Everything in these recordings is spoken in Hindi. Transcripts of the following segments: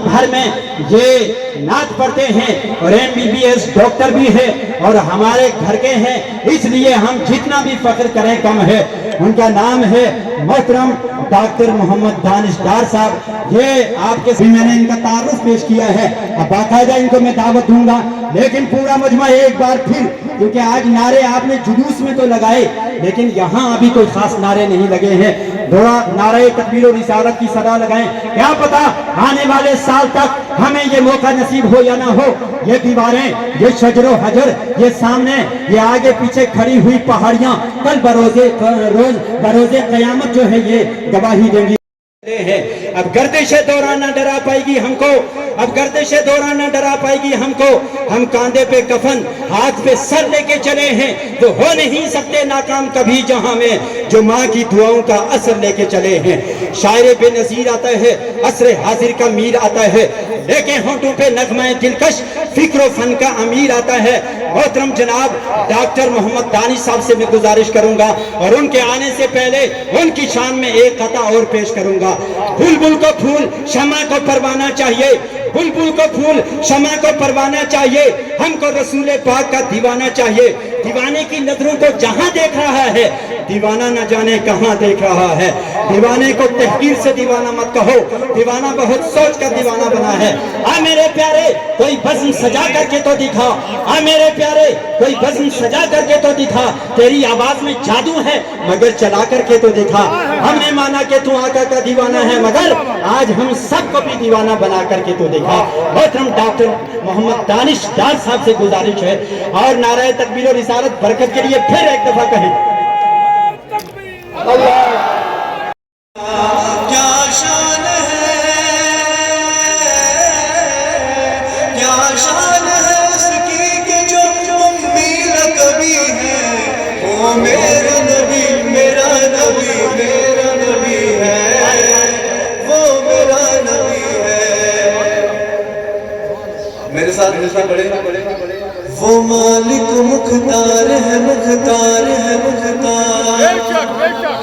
भर में ये नाच पढ़ते हैं और MBBS डॉक्टर भी है और हमारे घर के हैं, इसलिए हम जितना भी फख्र करें कम है। उनका नाम है मोहतरम डॉक्टर मोहम्मद दानिश डार साहब। ये आपके भी मैंने इनका तारुफ पेश किया है, अब बाकायदा इनको मैं दावत दूंगा, लेकिन पूरा मजमा एक बार फिर, क्योंकि आज नारे आपने जुलूस में तो लगाए लेकिन यहाँ अभी कोई खास नारे नहीं लगे हैं। थोड़ा नारे तकबीर और रिसालत की सदा लगाएं, क्या पता आने वाले साल तक हमें ये मौका नसीब हो या ना हो। ये दीवारें, ये शजरो हजर, ये सामने, ये आगे पीछे खड़ी हुई पहाड़ियां कल बरोजे कयामत जो है ये गवाही देंगी है। अब गर्दिशे दौरान न डरा पाएगी हमको, अब गर्दिशे दौरान न डरा पाएगी हमको। हम कांधे पे कफन हाथ पे सर लेके चले हैं, तो हो नहीं सकते नाकाम कभी जहां में, जो माँ की दुआओं का असर लेके चले हैं। शायर बेनजीर आता है, असर हाजिर का मीर आता है, लेके होंठों पे नगमा दिलकश फिक्र फन का अमीर आता है। मोहतरम जनाब डॉक्टर मोहम्मद दानिश साहब से मैं गुजारिश करूंगा और उनके आने से पहले उनकी शान में एक कथा और पेश करूंगा। बुलबुल को फूल शमा को परवाना चाहिए, बुलबुल को फूल शमा को परवाना चाहिए, हमको रसूल पाक का दीवाना चाहिए। दीवाने की नजरों को जहां देख रहा है, दीवाना न जाने कहां देख रहा है। दीवाने को तहकीर से दीवाना मत कहो, दीवाना बहुत सोच कर दीवाना बना है। आ मेरे प्यारे कोई बज़्म सजा करके तो दिखा, आ मेरे प्यारे कोई बज़्म सजा करके तो दिखा, तेरी आवाज में जादू है मगर चला करके तो दिखा। हमने माना कि तू आका का दीवाना है, मगर आज हम सबको भी दीवाना बना करके तो दिखा। मोहतरम डॉक्टर मोहम्मद दानिश डार साहब से गुजारिश है और नाराए तकबीर और रिसालत बरकत के लिए फिर एक दफा कहें अल्लाह। क्या शान है, क्या शान है उसकी कि जो उम्मी लक़बी है। वो मेरा नबी, मेरा नबी, मेरा नबी है, वो मेरा नबी है। मेरे साथ पढ़े। वो मालिक मुख्तार है, मुख्तार है, मुख्तार,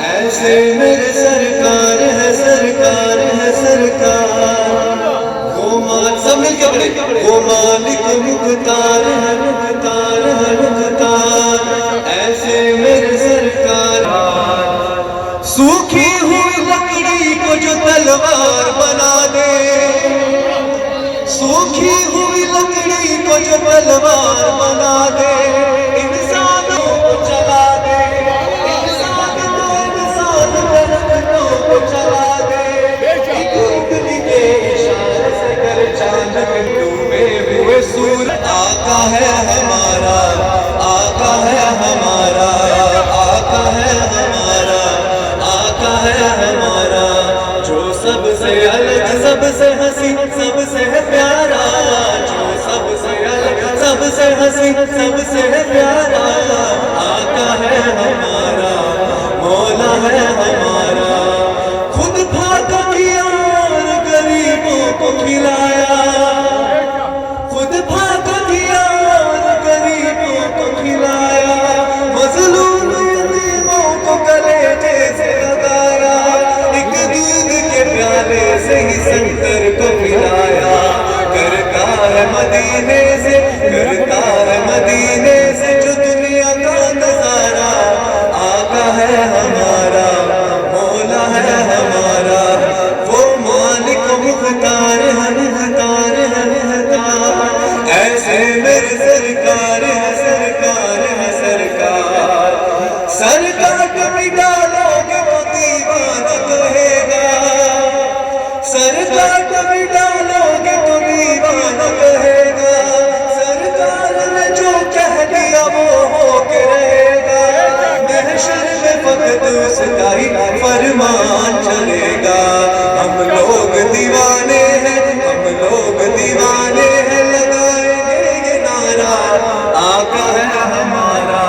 ऐसे मेरे सरकार है, सरकार है, सरकार। वो सब मिलके पढ़े। वो मालिक मुख्तार है, मुख्तार है, मुख्तार, ऐसे मेरे सरकार। सूखी हुई लकड़ी को जो तलवार बना दे, सूखी हुई लकड़ी को जो तलवार बना दे, इंसानों को चला दे, इंसान तो इंसान दरख्तों को चला दे। एक उंगली के इशारे से कर चांदक डूबे हुए सूरज। आका है हमारा, आका है हमारा, आका है हमारा, आका है हमारा, जो सबसे अलग, सबसे हंसी, सबसे है प्यारा, जो सबसे अलग, सबसे हंसी, सबसे है प्यारा, आका है हमारा, मौला है हमारा। खुद भागा किया और गरीबों को खिलाया, खुद भागा किया और गरीबों को खिलाया, मजलूम यतीमों को कलेजे से लगाया, एक दूध के प्याले से ही शंकर को पिलाया। करता है मदीने से, करता है मदीने से जो दुनिया का नजारा, आका है हमारा, मौला है हमारा, वो मालिक मुख्तार है, मुख्तार है, मुख्तार। ऐसे मेरे सरकार है, सरकार है, सरकार। सरकार कभी डालोगे तो दीवाना कहेगा, सरकार कभी डालोगे तो दीवाना कहेगा, सरकार ने जो कह दिया वो होके रहेगा। महशर में फकत उसका ही फरमान चलेगा। हम लोग दीवाने हैं, हम लोग दीवाने हैं, लगाएंगे ये नारा, आका है हमारा,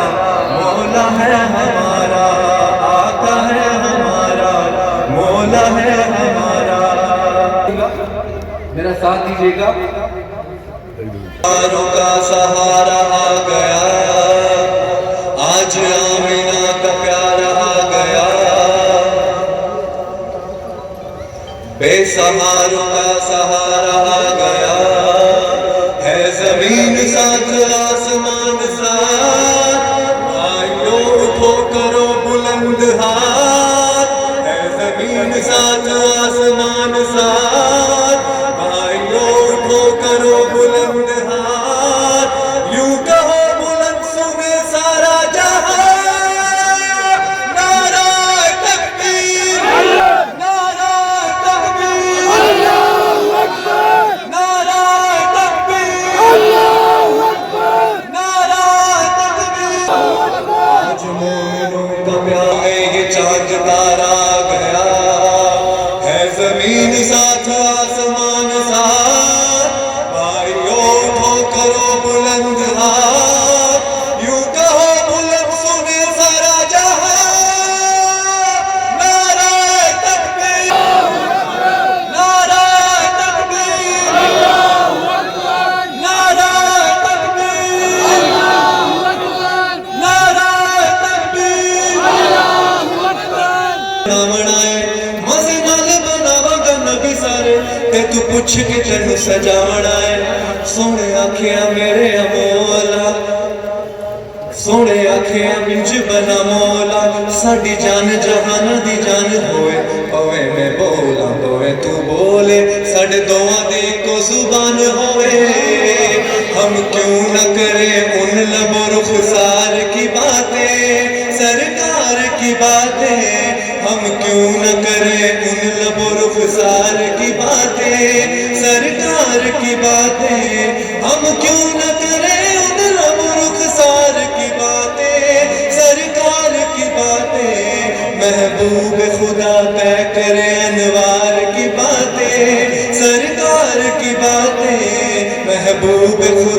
मौला है हमारा, आका है हमारा, मौला है हमारा। मेरा साथ दीजिएगा। का सहारा आ गया, आज आमिना का प्यारा आ गया, बेसहारों का सहारा आ गया, है जमीन साथ आसमान साथ, भाइयों उठो करो बुलंद हाथ, है जमीन साथ आसमान साथ, भाइयों उठो करो बुलंद हाथ, यूं कहो बुलंद सुने सारा जहां, नारा तकबीर, नारा तकबीर, नारा तकबीर, नारा तकबीर। आज मोमिनों का प्यार में ये चांद तारा आ गया, है जमीन साथ आसमान साथ, भाइयों उठो करो बुलंद हाथ, यूं कहो बुलंद सुने सारा जहां, नारा तकबीर, नारा तकबीर, नारा तकबीर, नारा तकबीर। ना बनाए मजे नाल बनावांगा नबी सारे, ते तू पुछ के तेनू सजावना है। सोने आखिया मेरे अमोला, सोने आखिया मिंज बना मौला, साडी जान जहान दी जान होए, पवे मैं बोला पवे तू बोले, साडे दोवां दी इक्को जुबान होए। हम क्यों न करें उन लबो रुखसार की बातें, सरकार की बातें, हम क्यों न करें उन लबो रुखसार की बातें, सरकार की बातें, हम क्यों न करें उन लबो रुखसार की बातें, सरकार की बातें। महबूब खुदा तय करे अनवार की बातें, सरकार की बातें, महबूब खुदा